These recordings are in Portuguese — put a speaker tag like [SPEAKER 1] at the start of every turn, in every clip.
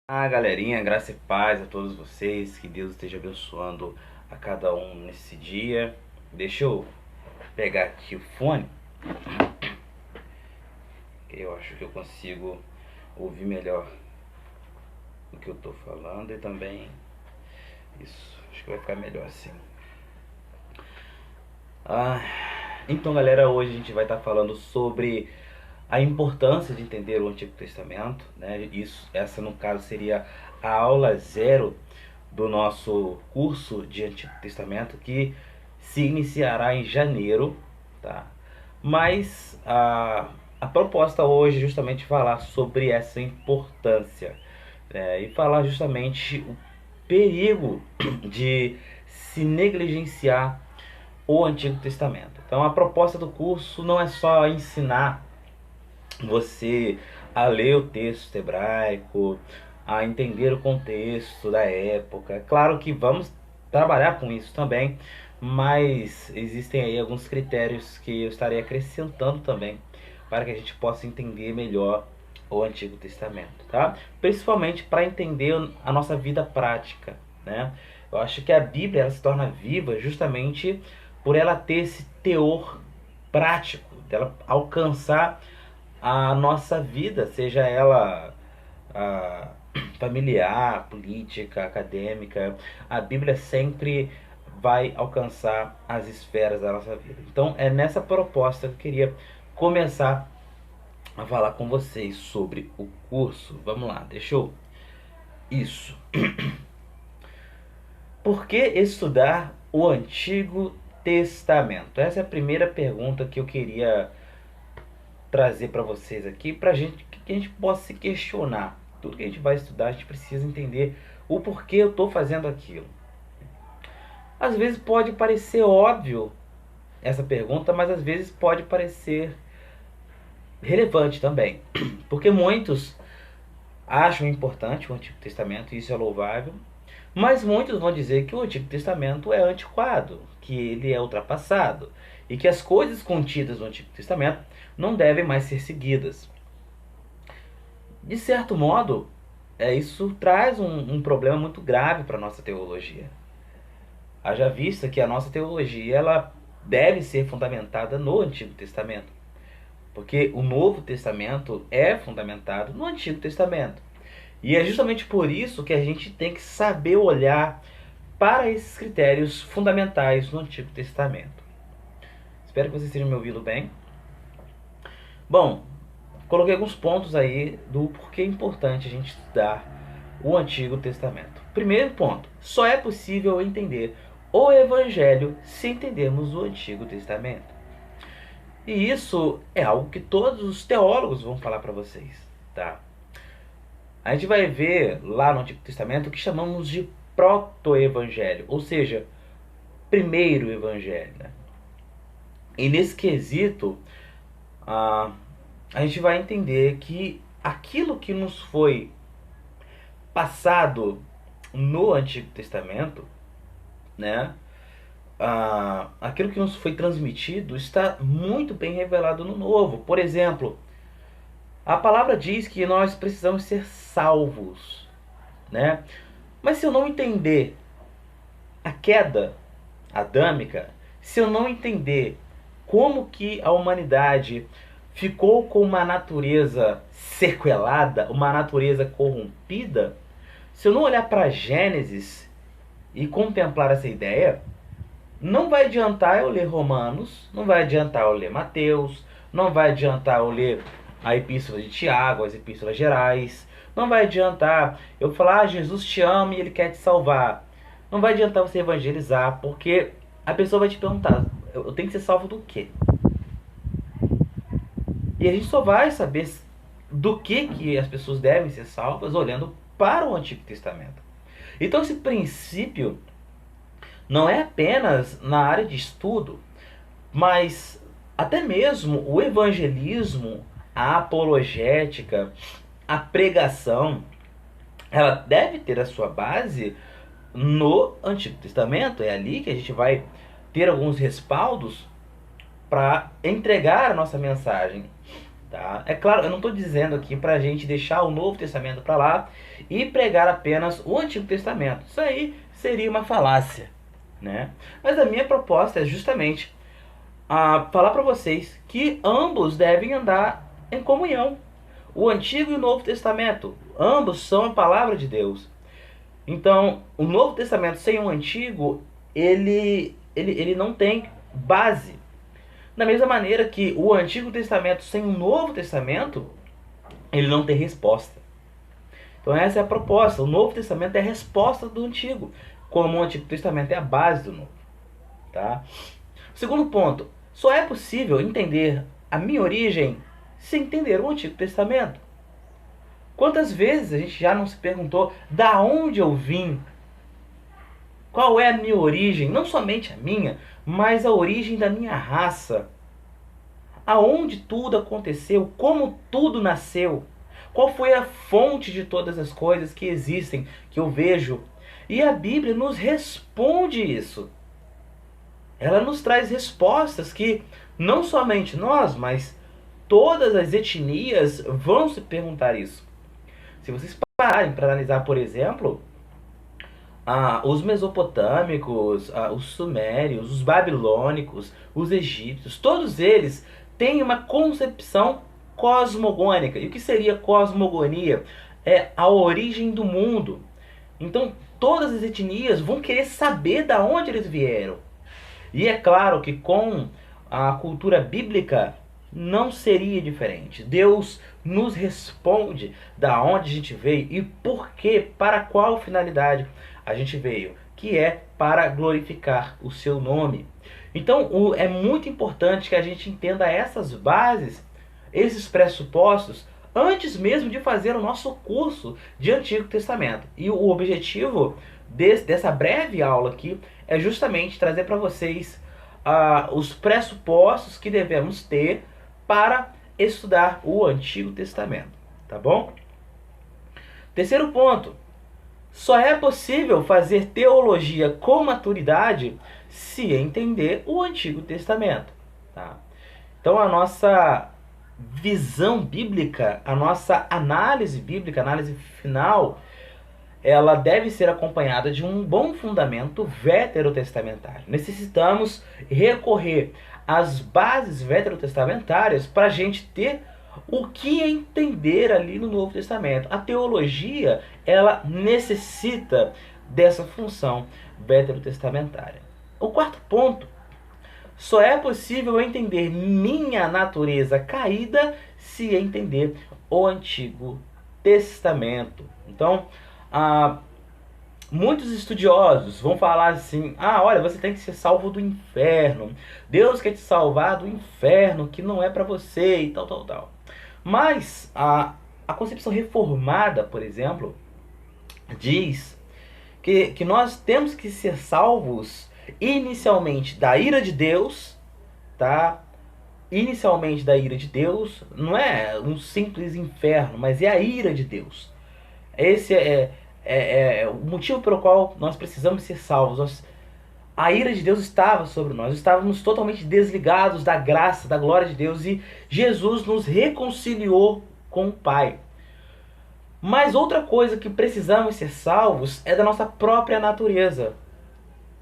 [SPEAKER 1] Galerinha, graça e paz a todos vocês, que Deus esteja abençoando a cada um nesse dia. Deixa eu pegar aqui o fone, que eu acho que eu consigo ouvir melhor o que eu tô falando e também isso, acho que vai ficar melhor assim. Ah, então galera, hoje a gente vai estar falando sobre a importância de entender o Antigo Testamento, né? Essa no caso seria a aula zero do nosso curso de Antigo Testamento, que se iniciará em janeiro, tá? Mas a proposta hoje é justamente falar sobre essa importância, e falar justamente o perigo de se negligenciar o Antigo Testamento. Então a proposta do curso não é só ensinar você a ler o texto hebraico, a entender o contexto da época. Claro que vamos trabalhar com isso também, mas existem aí alguns critérios que eu estarei acrescentando também para que a gente possa entender melhor o Antigo Testamento, tá? Principalmente para entender a nossa vida prática, né? Eu acho que a Bíblia ela se torna viva justamente por ela ter esse teor prático, dela alcançar a nossa vida, seja ela ah, familiar, política, acadêmica. A Bíblia sempre vai alcançar as esferas da nossa vida. Então é nessa proposta que eu queria começar a falar com vocês sobre o curso. Vamos lá, deixa eu. Isso. Por que estudar o Antigo Testamento? Essa é a primeira pergunta que eu queria trazer para vocês aqui, para gente que a gente possa se questionar. Tudo que a gente vai estudar, a gente precisa entender o porquê eu estou fazendo aquilo. Às vezes pode parecer óbvio essa pergunta, mas às vezes pode parecer relevante também, porque muitos acham importante o Antigo Testamento e isso é louvável, mas muitos vão dizer que o Antigo Testamento é antiquado, que ele é ultrapassado e que as coisas contidas no Antigo Testamento não devem mais ser seguidas. De certo modo, isso traz um problema muito grave para a nossa teologia. Haja vista que a nossa teologia ela deve ser fundamentada no Antigo Testamento, porque o Novo Testamento é fundamentado no Antigo Testamento. E é justamente por isso que a gente tem que saber olhar para esses critérios fundamentais no Antigo Testamento. Espero que vocês estejam me ouvindo bem. Bom, coloquei alguns pontos aí do porquê é importante a gente estudar o Antigo Testamento. Primeiro ponto, só é possível entender o Evangelho se entendermos o Antigo Testamento. E isso é algo que todos os teólogos vão falar para vocês, tá? A gente vai ver lá no Antigo Testamento o que chamamos de proto-evangelho, ou seja, primeiro evangelho, né? E nesse quesito, a gente vai entender que aquilo que nos foi passado no Antigo Testamento, né? Aquilo que nos foi transmitido está muito bem revelado no Novo. Por exemplo, a palavra diz que nós precisamos ser salvos, né? Mas se eu não entender a queda adâmica, se eu não entender como que a humanidade ficou com uma natureza sequelada, uma natureza corrompida, se eu não olhar para Gênesis e contemplar essa ideia, não vai adiantar eu ler Romanos, não vai adiantar eu ler Mateus, não vai adiantar eu ler a Epístola de Tiago, as Epístolas Gerais, não vai adiantar eu falar, Jesus te ama e Ele quer te salvar. Não vai adiantar você evangelizar, porque a pessoa vai te perguntar, eu tenho que ser salvo do quê? E a gente só vai saber do que as pessoas devem ser salvas olhando para o Antigo Testamento. Então esse princípio não é apenas na área de estudo, mas até mesmo o evangelismo, a apologética, a pregação, ela deve ter a sua base no Antigo Testamento. É ali que a gente vai ter alguns respaldos para entregar a nossa mensagem, Tá? É claro, eu não estou dizendo aqui para a gente deixar o Novo Testamento para lá e pregar apenas o Antigo Testamento. Isso aí seria uma falácia, né? Mas a minha proposta é justamente falar para vocês que ambos devem andar em comunhão. O Antigo e o Novo Testamento, ambos são a palavra de Deus. Então, o Novo Testamento sem o Antigo, ele não tem base. Da mesma maneira que o Antigo Testamento sem o Novo Testamento, ele não tem resposta. Então essa é a proposta. O Novo Testamento é a resposta do Antigo, como o Antigo Testamento é a base do Novo. Tá? Segundo ponto, só é possível entender a minha origem sem entender o Antigo Testamento. Quantas vezes a gente já não se perguntou da onde eu vim? Qual é a minha origem? Não somente a minha, mas a origem da minha raça. Aonde tudo aconteceu, como tudo nasceu, qual foi a fonte de todas as coisas que existem, que eu vejo. E a Bíblia nos responde isso. Ela nos traz respostas que não somente nós, mas todas as etnias vão se perguntar isso. Se vocês pararem para analisar, por exemplo, os mesopotâmicos, os sumérios, os babilônicos, os egípcios, todos eles têm uma concepção cosmogônica. E o que seria cosmogonia? É a origem do mundo. Então, todas as etnias vão querer saber de onde eles vieram. E é claro que com a cultura bíblica não seria diferente. Deus nos responde da onde a gente veio e por que, para qual finalidade a gente veio, que é para glorificar o seu nome. Então é muito importante que a gente entenda essas bases, esses pressupostos, antes mesmo de fazer o nosso curso de Antigo Testamento. E o objetivo dessa breve aula aqui é justamente trazer para vocês os pressupostos que devemos ter para estudar o Antigo Testamento, tá bom? Terceiro ponto, só é possível fazer teologia com maturidade se entender o Antigo Testamento, tá? Então a nossa visão bíblica, a nossa análise bíblica, análise final, ela deve ser acompanhada de um bom fundamento veterotestamentário. Necessitamos recorrer às bases veterotestamentárias para a gente ter o que entender ali no Novo Testamento. A teologia, ela necessita dessa função veterotestamentária. O quarto ponto, só é possível entender minha natureza caída se entender o Antigo Testamento. Então, muitos estudiosos vão falar assim: olha, você tem que ser salvo do inferno, Deus quer te salvar do inferno, que não é para você e tal, tal, tal. Mas a concepção reformada, por exemplo, diz que nós temos que ser salvos inicialmente da ira de Deus, tá? Inicialmente da ira de Deus, não é um simples inferno, mas é a ira de Deus. Esse é o motivo pelo qual nós precisamos ser salvos. A ira de Deus estava sobre nós, estávamos totalmente desligados da graça, da glória de Deus, e Jesus nos reconciliou com o Pai. Mas outra coisa que precisamos ser salvos é da nossa própria natureza.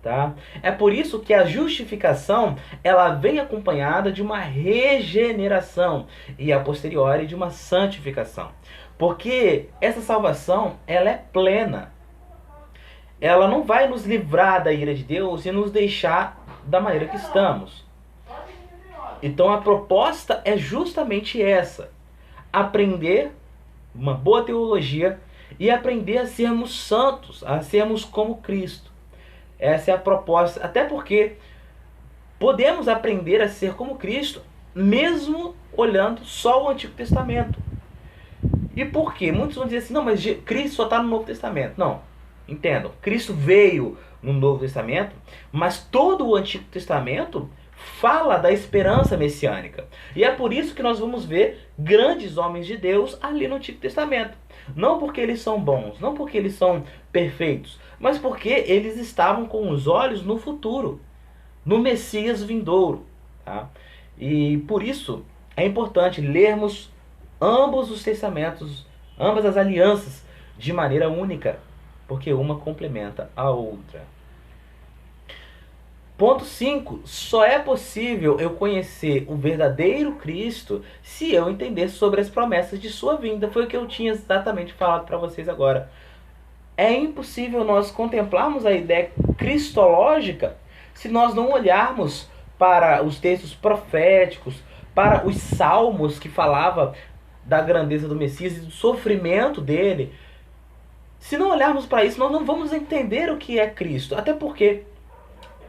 [SPEAKER 1] Tá? É por isso que a justificação ela vem acompanhada de uma regeneração e a posteriori de uma santificação. Porque essa salvação ela é plena. Ela não vai nos livrar da ira de Deus e nos deixar da maneira que estamos. Então a proposta é justamente essa: aprender uma boa teologia e aprender a sermos santos, a sermos como Cristo. Essa é a proposta, até porque podemos aprender a ser como Cristo mesmo olhando só o Antigo Testamento. E por quê? Muitos vão dizer assim: não, mas Cristo só está no Novo Testamento. Não, entendam, Cristo veio no Novo Testamento, mas todo o Antigo Testamento fala da esperança messiânica. E é por isso que nós vamos ver grandes homens de Deus ali no Antigo Testamento. Não porque eles são bons, não porque eles são perfeitos, mas porque eles estavam com os olhos no futuro, no Messias vindouro. Tá? E por isso é importante lermos ambos os testamentos, ambas as alianças, de maneira única, porque uma complementa a outra. Ponto 5. Só é possível eu conhecer o verdadeiro Cristo se eu entender sobre as promessas de sua vinda. Foi o que eu tinha exatamente falado para vocês agora. É impossível nós contemplarmos a ideia cristológica se nós não olharmos para os textos proféticos, para os salmos que falava da grandeza do Messias e do sofrimento dele. Se não olharmos para isso, nós não vamos entender o que é Cristo. Até porque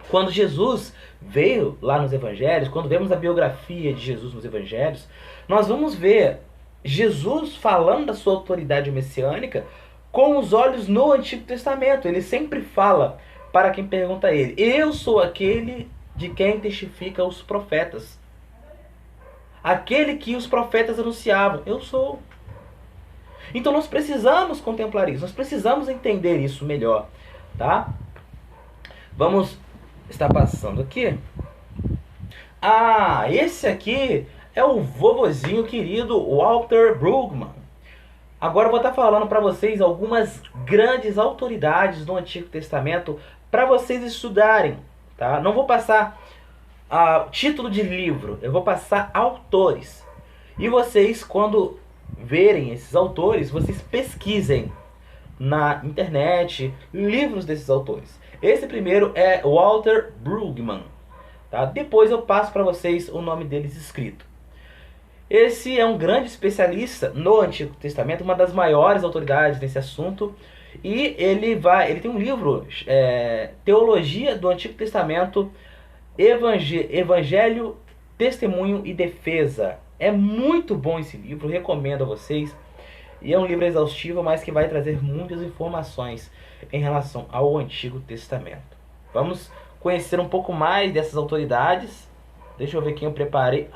[SPEAKER 1] quando Jesus veio lá nos evangelhos, quando vemos a biografia de Jesus nos evangelhos, nós vamos ver Jesus falando da sua autoridade messiânica com os olhos no Antigo Testamento. Ele sempre fala para quem pergunta a ele: eu sou aquele de quem testifica os profetas. Aquele que os profetas anunciavam. Eu sou. Então nós precisamos contemplar isso. Nós precisamos entender isso melhor. Tá? Vamos estar passando aqui. Ah, esse aqui é o vovozinho querido Walter Brueggemann. Agora eu vou estar falando para vocês algumas grandes autoridades do Antigo Testamento para vocês estudarem, tá? Não vou passar título de livro, eu vou passar autores. E vocês, quando verem esses autores, vocês pesquisem na internet livros desses autores. Esse primeiro é Walter Brueggemann, tá? Depois eu passo para vocês o nome deles escrito. Esse é um grande especialista no Antigo Testamento, uma das maiores autoridades nesse assunto, e ele tem um livro, Teologia do Antigo Testamento, Evangelho, Testemunho e Defesa. É muito bom esse livro, recomendo a vocês. E é um livro exaustivo, mas que vai trazer muitas informações em relação ao Antigo Testamento. Vamos conhecer um pouco mais dessas autoridades. Deixa eu ver quem eu preparei.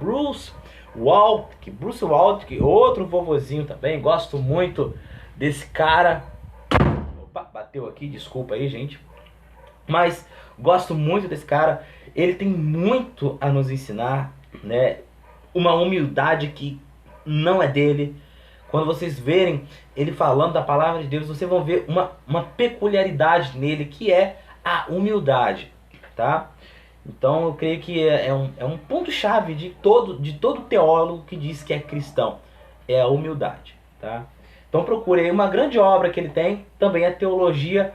[SPEAKER 1] Bruce Waltke, outro vovozinho também. Gosto muito desse cara. Opa, bateu aqui, desculpa aí, gente. Mas gosto muito desse cara. Ele tem muito a nos ensinar, né? Uma humildade que não é dele. Quando vocês verem ele falando da palavra de Deus, vocês vão ver uma peculiaridade nele, que é a humildade, tá? Então eu creio que é um ponto-chave de todo teólogo que diz que é cristão. É a humildade, tá? Então procurei uma grande obra que ele tem, também a Teologia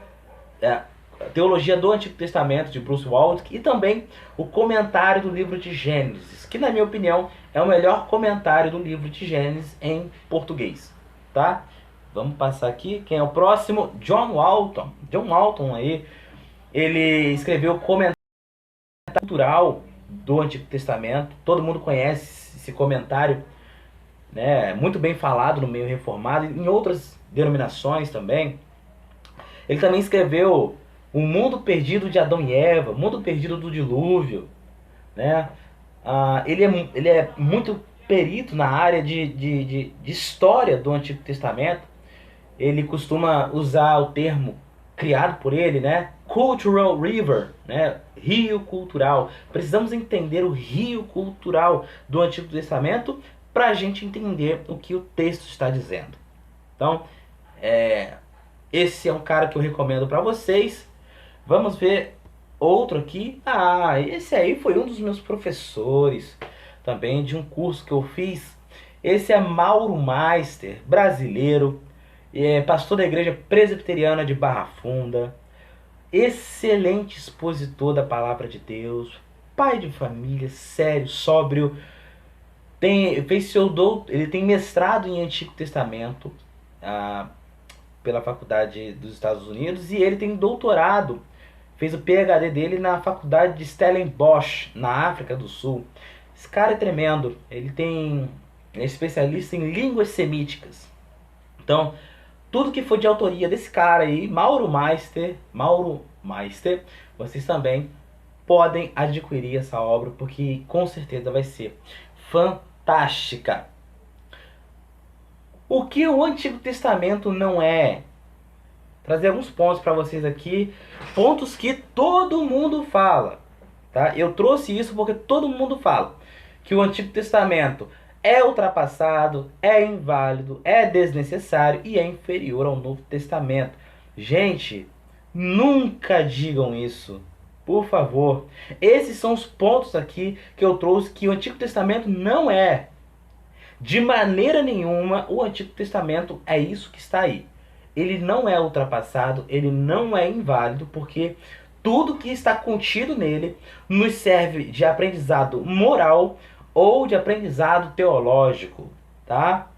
[SPEAKER 1] do Antigo Testamento, de Bruce Waltke, e também o comentário do livro de Gênesis, que na minha opinião é o melhor comentário do livro de Gênesis em português, tá? Vamos passar aqui, quem é o próximo? John Walton. John Walton aí, ele escreveu o comentário cultural do Antigo Testamento. Todo mundo conhece esse comentário, né? Muito bem falado no meio reformado, e em outras denominações também. Ele também escreveu O Mundo Perdido de Adão e Eva, O Mundo Perdido do Dilúvio, né? Ele é muito perito na área de história do Antigo Testamento. Ele costuma usar o termo criado por ele, né? Cultural River, né? Rio cultural. Precisamos entender o rio cultural do Antigo Testamento para a gente entender o que o texto está dizendo. Então, esse é um cara que eu recomendo para vocês. Vamos ver outro aqui. Esse aí foi um dos meus professores também de um curso que eu fiz. Esse é Mauro Meister, brasileiro, pastor da igreja presbiteriana de Barra Funda, excelente expositor da palavra de Deus, pai de família, sério, sóbrio. Ele tem mestrado em Antigo Testamento pela Faculdade dos Estados Unidos, e ele tem doutorado, fez o PhD dele na Faculdade de Stellenbosch, na África do Sul. Esse cara é tremendo, ele é especialista em línguas semíticas. Então, tudo que for de autoria desse cara aí, Mauro Meister, vocês também podem adquirir essa obra, porque com certeza vai ser fantástica. O que o Antigo Testamento não é? Trazer alguns pontos para vocês aqui, pontos que todo mundo fala, tá? Eu trouxe isso porque todo mundo fala que o Antigo Testamento é ultrapassado, é inválido, é desnecessário e é inferior ao Novo Testamento. Gente, nunca digam isso. Por favor. Esses são os pontos aqui que eu trouxe que o Antigo Testamento não é. De maneira nenhuma, o Antigo Testamento é isso que está aí. Ele não é ultrapassado, ele não é inválido, porque tudo que está contido nele nos serve de aprendizado moral ou de aprendizado teológico, tá?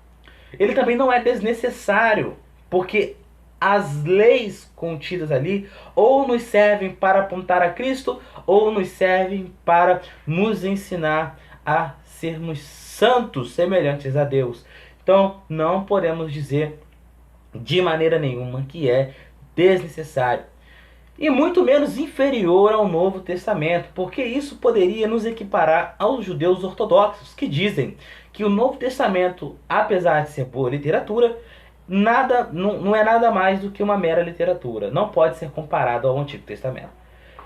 [SPEAKER 1] Ele também não é desnecessário, porque as leis contidas ali ou nos servem para apontar a Cristo ou nos servem para nos ensinar a sermos santos, semelhantes a Deus. Então, não podemos dizer de maneira nenhuma que é desnecessário. E muito menos inferior ao Novo Testamento, porque isso poderia nos equiparar aos judeus ortodoxos, que dizem que o Novo Testamento, apesar de ser boa literatura, não é nada mais do que uma mera literatura. Não pode ser comparado ao Antigo Testamento.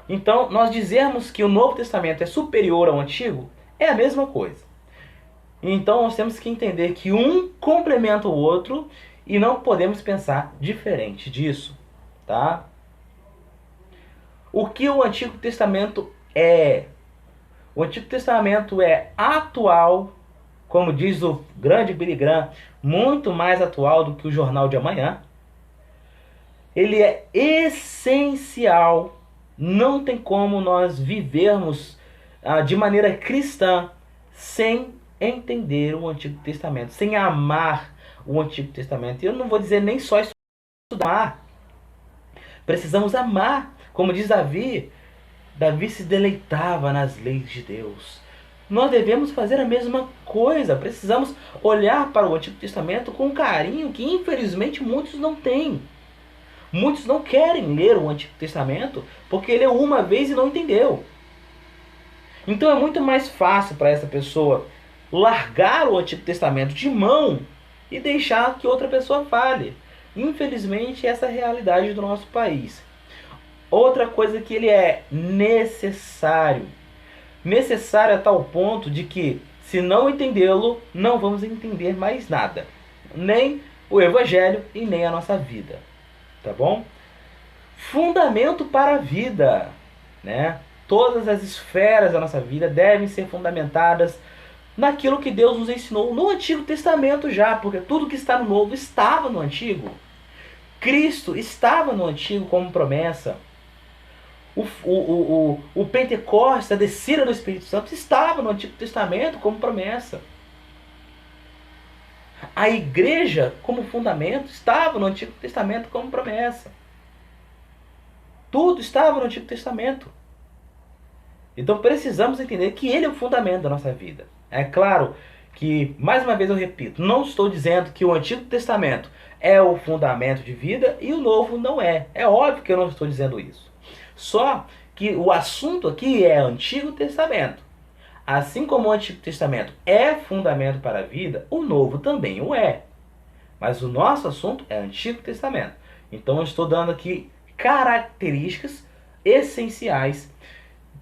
[SPEAKER 1] Então, nós dizermos que o Novo Testamento é superior ao Antigo é a mesma coisa. Então, nós temos que entender que um complementa o outro e não podemos pensar diferente disso, tá? O que o Antigo Testamento é? O Antigo Testamento é atual, como diz o grande Billy Graham, muito mais atual do que o Jornal de Amanhã. Ele é essencial. Não tem como nós vivermos de maneira cristã sem entender o Antigo Testamento, sem amar o Antigo Testamento. Eu não vou dizer nem só estudar. Precisamos amar. Como diz Davi, Davi se deleitava nas leis de Deus. Nós devemos fazer a mesma coisa. Precisamos olhar para o Antigo Testamento com carinho que infelizmente muitos não têm. Muitos não querem ler o Antigo Testamento porque leu uma vez e não entendeu. Então é muito mais fácil para essa pessoa largar o Antigo Testamento de mão e deixar que outra pessoa fale. Infelizmente essa é a realidade do nosso país. Outra coisa que ele é necessário. Necessário a tal ponto de que, se não entendê-lo, não vamos entender mais nada. Nem o Evangelho e nem a nossa vida. Tá bom? Fundamento para a vida, né? Todas as esferas da nossa vida devem ser fundamentadas naquilo que Deus nos ensinou no Antigo Testamento já, porque tudo que está no Novo estava no Antigo. Cristo estava no Antigo como promessa. O Pentecostes, a descida do Espírito Santo, estava no Antigo Testamento como promessa. A igreja, como fundamento, estava no Antigo Testamento como promessa. Tudo estava no Antigo Testamento. Então precisamos entender que ele é o fundamento da nossa vida. É claro que, mais uma vez eu repito, não estou dizendo que o Antigo Testamento é o fundamento de vida e o Novo não é. É óbvio que eu não estou dizendo isso. Só que o assunto aqui é Antigo Testamento. Assim como o Antigo Testamento é fundamento para a vida, o Novo também o é. Mas o nosso assunto é Antigo Testamento. Então eu estou dando aqui características essenciais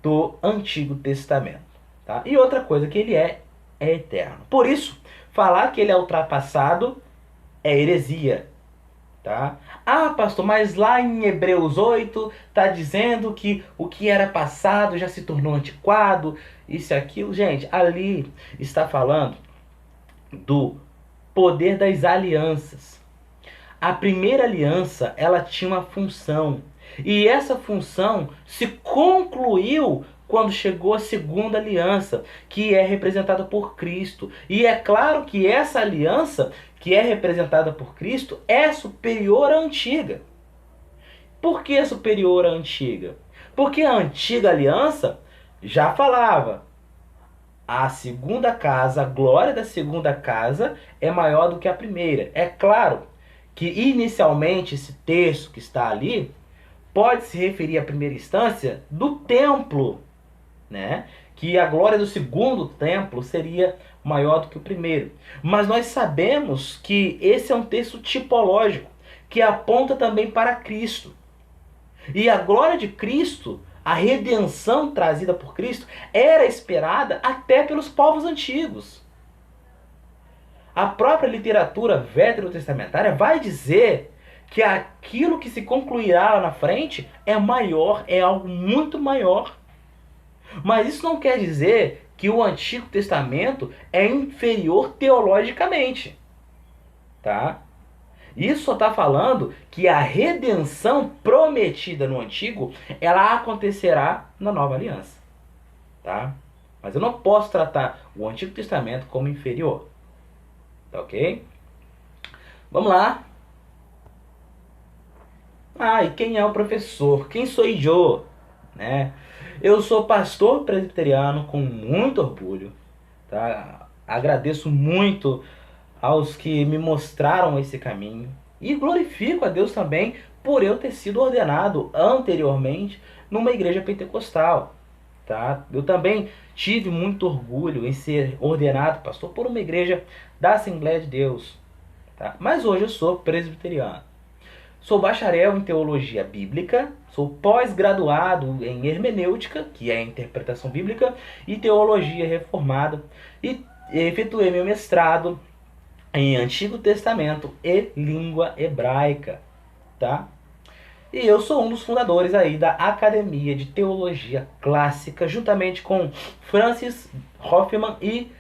[SPEAKER 1] do Antigo Testamento. Tá? E outra coisa que ele é eterno. Por isso, falar que ele é ultrapassado é heresia. Tá? Ah, pastor, mas lá em Hebreus 8 está dizendo que o que era passado já se tornou antiquado, isso e aquilo. Gente, ali está falando do poder das alianças. A primeira aliança, ela tinha uma função. E essa função se concluiu quando chegou a segunda aliança, que é representada por Cristo. E é claro que essa aliança, que é representada por Cristo, é superior à antiga. Por que superior à antiga? Porque a antiga aliança já falava: a segunda casa, a glória da segunda casa é maior do que a primeira. É claro que inicialmente esse texto que está ali pode se referir à primeira instância do templo, né? Que a glória do segundo templo seria maior do que o primeiro. Mas nós sabemos que esse é um texto tipológico, que aponta também para Cristo. E a glória de Cristo A redenção trazida por Cristo era esperada até pelos povos antigos. A própria literatura veterotestamentária vai dizer que aquilo que se concluirá lá na frente é maior, é algo muito maior. Mas isso não quer dizer que o Antigo Testamento é inferior teologicamente, tá? Isso só está falando que a redenção prometida no Antigo, ela acontecerá na Nova Aliança, tá? Mas eu não posso tratar o Antigo Testamento como inferior, tá ok? Vamos lá. Ah, e quem é o professor? Quem sou eu? Né? Eu sou pastor presbiteriano com muito orgulho, tá? Agradeço muito aos que me mostraram esse caminho e glorifico a Deus também por eu ter sido ordenado anteriormente numa igreja pentecostal, tá? Eu também tive muito orgulho em ser ordenado pastor por uma igreja da Assembleia de Deus, tá? Mas hoje eu sou presbiteriano. Sou bacharel em teologia bíblica, sou pós-graduado em hermenêutica, que é a interpretação bíblica, e teologia reformada, e efetuei meu mestrado em Antigo Testamento e língua hebraica, tá? E eu sou um dos fundadores aí da Academia de Teologia Clássica, juntamente com Francis Hoffman e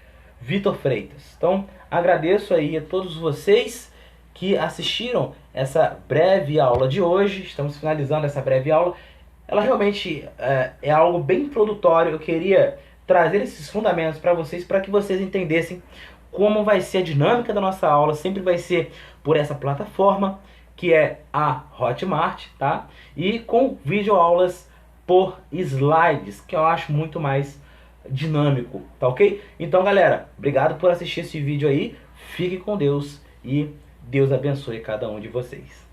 [SPEAKER 1] Vitor Freitas. Então, agradeço aí a todos vocês que assistiram essa breve aula de hoje. Estamos finalizando essa breve aula. Ela realmente é algo bem introdutório. Eu queria trazer esses fundamentos para que vocês entendessem como vai ser a dinâmica da nossa aula. Sempre vai ser por essa plataforma, que é a Hotmart, tá? E com videoaulas por slides, que eu acho muito mais dinâmico, tá ok? Então, galera, obrigado por assistir esse vídeo aí. Fique com Deus e Deus abençoe cada um de vocês.